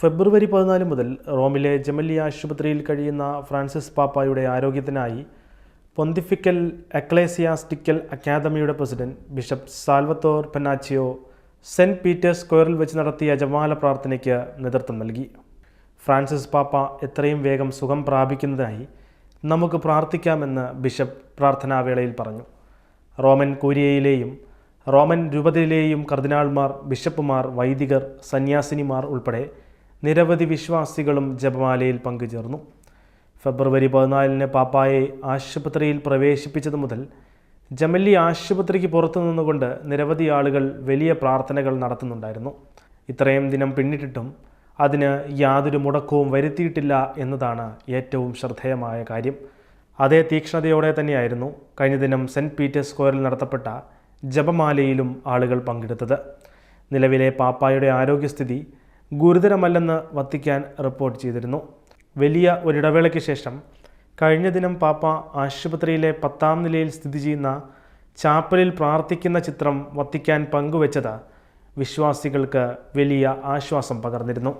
ഫെബ്രുവരി 14 മുതൽ റോമിലെ ജെമല്ലി ആശുപത്രിയിൽ കഴിയുന്ന ഫ്രാൻസിസ് പാപ്പായുടെ ആരോഗ്യത്തിനായി പൊന്തിഫിക്കൽ എക്ലേസിയാസ്റ്റിക്കൽ അക്കാദമിയുടെ president bishop Salvatore Pennacchio saint Peter's സ്ക്വയറിൽ വെച്ച് നടത്തിയ ജപമാല പ്രാർത്ഥനയ്ക്ക് നേതൃത്വം നൽകി. ഫ്രാൻസിസ് പാപ്പ എത്രയും വേഗം സുഖം പ്രാപിക്കുന്നതിനായി നമുക്ക് പ്രാർത്ഥിക്കാമെന്ന് ബിഷപ്പ് പ്രാർത്ഥനാവേളയിൽ പറഞ്ഞു. റോമൻ കൂരിയയിലെയും റോമൻ രൂപതയിലെയും കർദിനാൾമാർ, ബിഷപ്പുമാർ, വൈദികർ, സന്യാസിനിമാർ ഉൾപ്പെടെ നിരവധി വിശ്വാസികളും ജപമാലയിൽ പങ്കുചേർന്നു. ഫെബ്രുവരി 14 പാപ്പായെ ആശുപത്രിയിൽ പ്രവേശിപ്പിച്ചതു മുതൽ ജെമല്ലി ആശുപത്രിക്ക് പുറത്തു നിന്നുകൊണ്ട് നിരവധി ആളുകൾ വലിയ പ്രാർത്ഥനകൾ നടത്തുന്നുണ്ടായിരുന്നു. ഇത്രയും ദിനം പിന്നിട്ടിട്ടും അതിന് യാതൊരു മുടക്കവും വരുത്തിയിട്ടില്ല എന്നതാണ് ഏറ്റവും ശ്രദ്ധേയമായ കാര്യം. അതേ തീക്ഷ്ണതയോടെ തന്നെയായിരുന്നു കഴിഞ്ഞ ദിനം സെൻറ്റ് പീറ്റേഴ്സ് സ്ക്വയറിൽ നടത്തപ്പെട്ട ജപമാലയിലും ആളുകൾ പങ്കെടുത്തത്. നിലവിലെ പാപ്പായുടെ ആരോഗ്യസ്ഥിതി ഗുരുതരമല്ലെന്ന് വത്തിക്കാൻ റിപ്പോർട്ട് ചെയ്തിരുന്നു. വലിയ ഒരിടവേളയ്ക്ക് ശേഷം കഴിഞ്ഞ ദിനം പാപ്പ ആശുപത്രിയിലെ 10ാം നിലയിൽ സ്ഥിതി ചെയ്യുന്ന ചാപ്പലിൽ പ്രാർത്ഥിക്കുന്ന ചിത്രം വത്തിക്കാൻ പങ്കുവച്ചത് വിശ്വാസികൾക്ക് വലിയ ആശ്വാസം പകർന്നിരുന്നു.